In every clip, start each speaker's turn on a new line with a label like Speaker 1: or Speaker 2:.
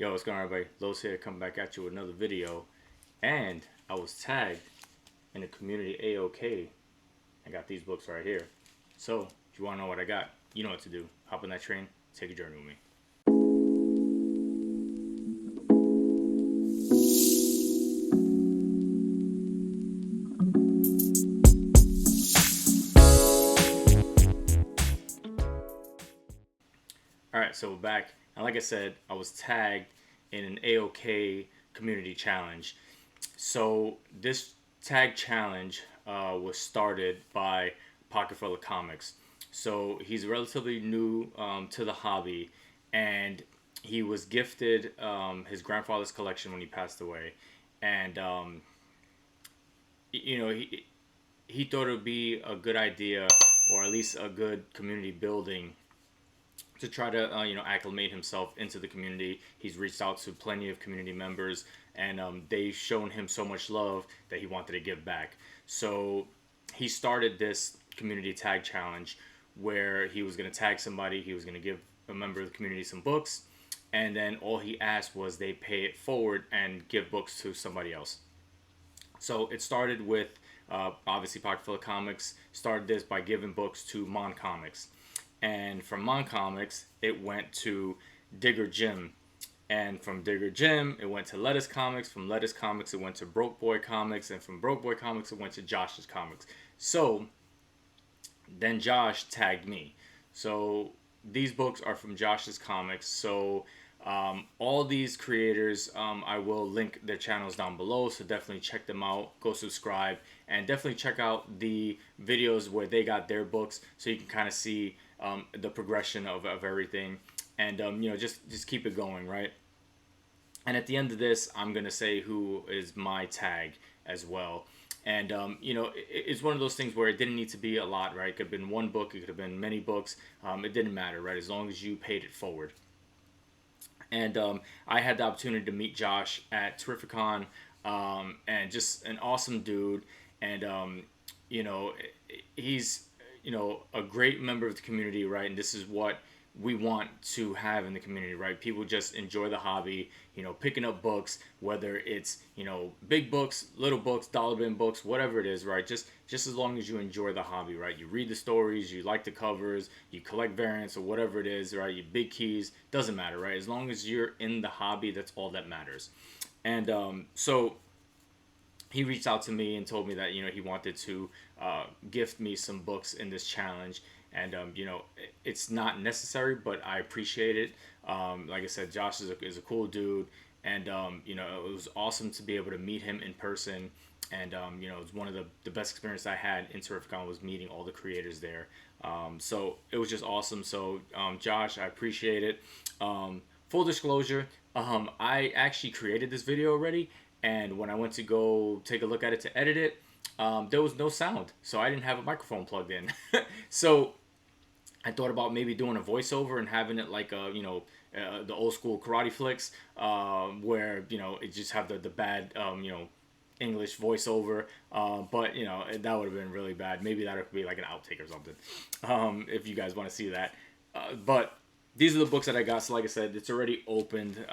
Speaker 1: Yo, what's going on, everybody? Los here, coming back at you with another video. And I was tagged in the community AOK. I got these books right here. So, if you want to know what I got, you know what to do. Hop on that train, take a journey with me. Alright, so we're back. And like I said, I was tagged in an AOK community challenge. So this tag challenge was started by Pocket Full of Comics. So he's relatively new to the hobby, and he was gifted his grandfather's collection when he passed away. And you know, he thought it would be a good idea, or at least a good community building, to try to acclimate himself into the community. He's reached out to plenty of community members, and they've shown him so much love that he wanted to give back. So he started this community tag challenge where he was going to tag somebody. He was going to give a member of the community some books, and then all he asked was they pay it forward and give books to somebody else. So it started with obviously Pocket Full of Comics started this by giving books to Mon Comics. And from Mon Comics, it went to Digger Jim. And from Digger Jim, it went to Lettuce Comics. From Lettuce Comics, it went to Broke Boy Comics. And from Broke Boy Comics, it went to Josh's Comics. So then Josh tagged me. So these books are from Josh's Comics. So all these creators, I will link their channels down below. So definitely check them out. Go subscribe. And definitely check out the videos where they got their books, so you can kind of see the progression of everything, and just keep it going, right? And at the end of this, I'm gonna say who is my tag as well. And it's one of those things where it didn't need to be a lot, right? It could have been one book, it could have been many books. It didn't matter, right? As long as you paid it forward. And I had the opportunity to meet Josh at Terrificon, and just an awesome dude. And he's a great member of the community, right? And this is what we want to have in the community, right? People just enjoy the hobby, picking up books, whether it's big books, little books, dollar bin books, whatever it is, right? Just as long as you enjoy the hobby, right? You read the stories, you like the covers, you collect variants or whatever it is, right? You big keys, doesn't matter, right? As long as you're in the hobby, that's all that matters. And so he reached out to me and told me that he wanted to gift me some books in this challenge. And it's not necessary, but I appreciate it. Like I said, Josh is a cool dude, and it was awesome to be able to meet him in person. And it was one of the best experiences I had in Terrificon, was meeting all the creators there. So it was just awesome. So Josh, I appreciate it. Full disclosure, I actually created this video already. And when I went to go take a look at it to edit it, there was no sound. So I didn't have a microphone plugged in. So I thought about maybe doing a voiceover and having it like the old school karate flicks, where it just have the bad English voiceover. But that would have been really bad. Maybe that would be like an outtake or something, if you guys want to see that. But these are the books that I got. So like I said, it's already opened.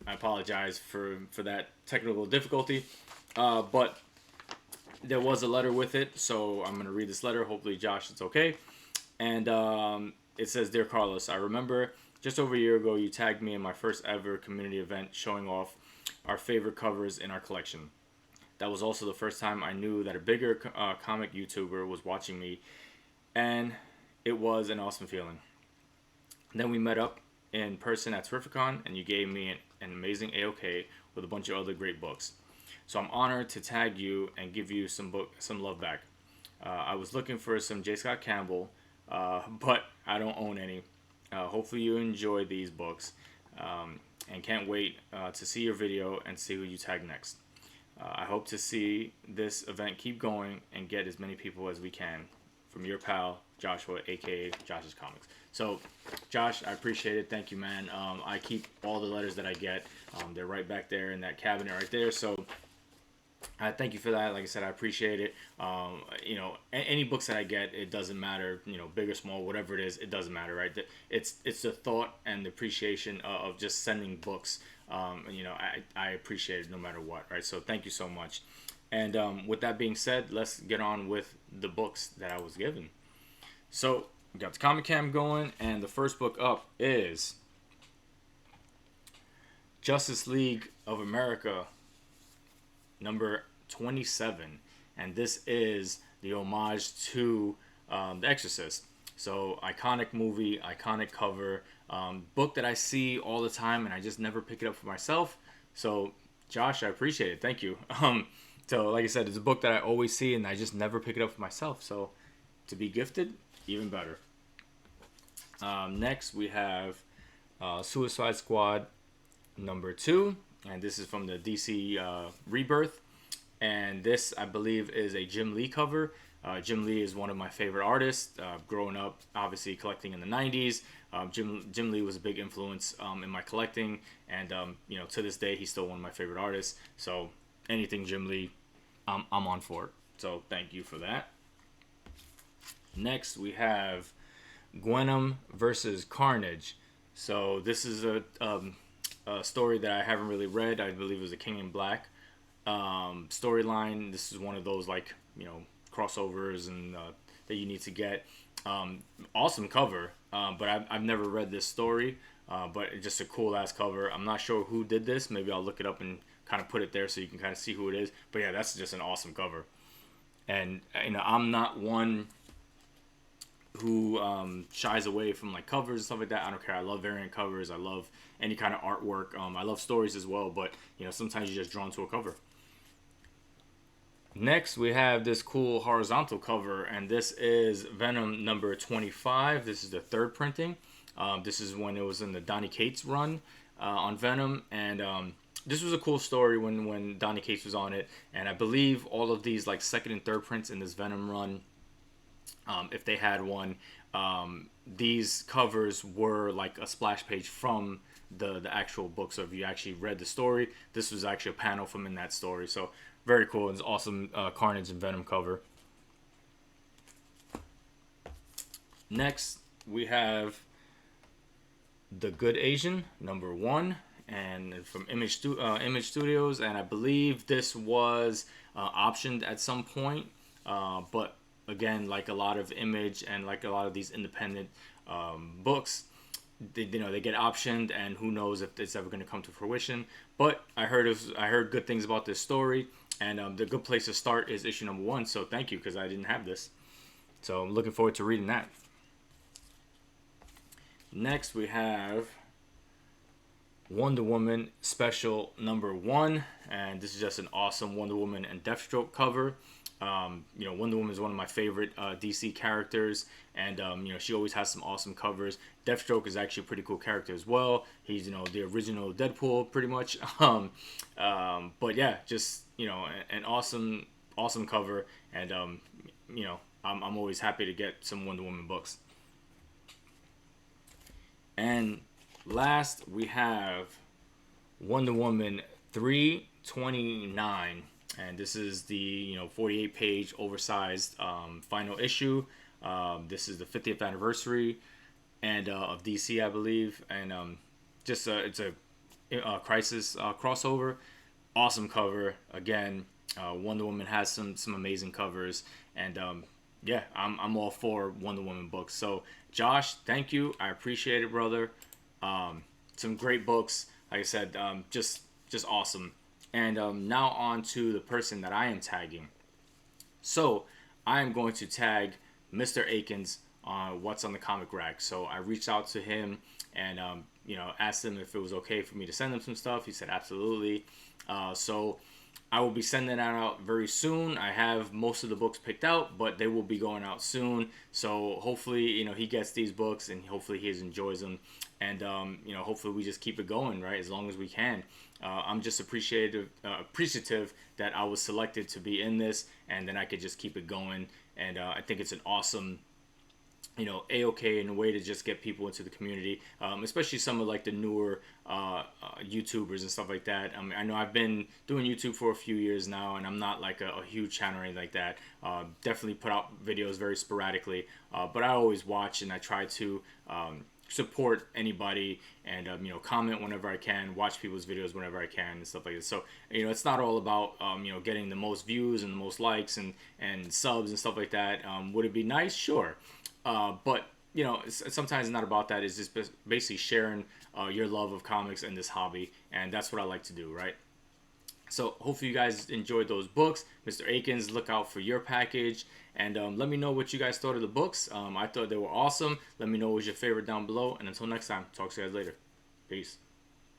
Speaker 1: I apologize for that technical difficulty, but there was a letter with it, so I'm going to read this letter. Hopefully, Josh, it's okay. And it says, "Dear Carlos, I remember just over a year ago you tagged me in my first ever community event showing off our favorite covers in our collection. That was also the first time I knew that a bigger comic YouTuber was watching me, and it was an awesome feeling. Then we met up in person at Terrificon, and you gave me an amazing AOK with a bunch of other great books. So I'm honored to tag you and give you some love back. I was looking for some J. Scott Campbell, but I don't own any. Hopefully you enjoy these books, and can't wait to see your video and see who you tag next. I hope to see this event keep going and get as many people as we can. From your pal, Joshua, aka Josh's Comics." So, Josh, I appreciate it. Thank you, man. I keep all the letters that I get. They're right back there in that cabinet right there. So, I thank you for that. Like I said, I appreciate it. Any books that I get, it doesn't matter. Big or small, whatever it is, it doesn't matter, right? It's the thought and the appreciation of just sending books. I appreciate it no matter what, right? So thank you so much. And with that being said, let's get on with the books that I was given. So we got the Comic Cam going, and the first book up is Justice League of America, number 27, and this is the homage to The Exorcist. So iconic movie, iconic cover, book that I see all the time, and I just never pick it up for myself. So Josh, I appreciate it. Thank you. So like I said, it's a book that I always see, and I just never pick it up for myself. So to be gifted, even better. Next, we have Suicide Squad number 2, and this is from the DC Rebirth. And this, I believe, is a Jim Lee cover. Jim Lee is one of my favorite artists. Growing up, obviously collecting in the '90s, Jim Lee was a big influence in my collecting, and to this day, he's still one of my favorite artists. So anything Jim Lee, I'm on for it. So thank you for that. Next, we have Gwenom versus Carnage. So this is a story that I haven't really read. I believe it was a King in Black storyline. This is one of those crossovers and that you need to get. Awesome cover, but I've never read this story. But it's just a cool ass cover. I'm not sure who did this. Maybe I'll look it up and kind of put it there so you can kind of see who it is. But yeah, that's just an awesome cover. And I'm not one who shies away from like covers and stuff like that. I don't care. I love variant covers. I love any kind of artwork. I love stories as well, but sometimes you're just drawn to a cover. Next, we have this cool horizontal cover, and this is Venom number 25. This is the third printing. This is when it was in the Donny Cates run on Venom, and this was a cool story when Donny Cates was on it. And I believe all of these like second and third prints in this Venom run, if they had one, these covers were like a splash page from the actual book. So if you actually read the story, this was actually a panel from in that story. So very cool. It's awesome Carnage and Venom cover. Next, we have The Good Asian, number 1, and from Image Studios. And I believe this was optioned at some point. But again, like a lot of Image and like a lot of these independent books, they get optioned, and who knows if it's ever going to come to fruition. But I heard good things about this story, and the good place to start is issue number 1. So thank you, because I didn't have this. So I'm looking forward to reading that. Next, we have Wonder Woman Special number 1, and this is just an awesome Wonder Woman and Deathstroke cover. Wonder Woman is one of my favorite DC characters, and she always has some awesome covers. Deathstroke is actually a pretty cool character as well. He's the original Deadpool pretty much. But yeah, just an awesome cover, and I'm always happy to get some Wonder Woman books. And last, we have Wonder Woman 329. And this is the 48-page oversized final issue. This is the 50th anniversary and of DC, I believe. And it's a Crisis crossover. Awesome cover. Again, Wonder Woman has some amazing covers. And yeah, I'm all for Wonder Woman books. So Josh, thank you. I appreciate it, brother. Some great books. Like I said, just awesome. And now on to the person that I am tagging. So I am going to tag Mr. Akins on What's on the Comic Rack. So I reached out to him and asked him if it was okay for me to send him some stuff. He said absolutely. So I will be sending that out very soon. I have most of the books picked out, but they will be going out soon. So hopefully, he gets these books, and hopefully he enjoys them. And, hopefully we just keep it going, right, as long as we can. I'm just appreciative that I was selected to be in this, and then I could just keep it going. And I think it's an awesome AOK in a way to just get people into the community, especially some of like the newer YouTubers and stuff like that. I know I've been doing YouTube for a few years now, and I'm not like a huge channel or anything like that. Definitely put out videos very sporadically, but I always watch and I try to support anybody and comment whenever I can, watch people's videos whenever I can and stuff like this. So it's not all about getting the most views and the most likes and subs and stuff like that. Would it be nice? Sure, but sometimes it's not about that. It's just basically sharing your love of comics and this hobby, and that's what I like to do, right? So hopefully you guys enjoyed those books. Mr. Akins, look out for your package. And let me know what you guys thought of the books. I thought they were awesome. Let me know what was your favorite down below. And until next time, talk to you guys later. Peace.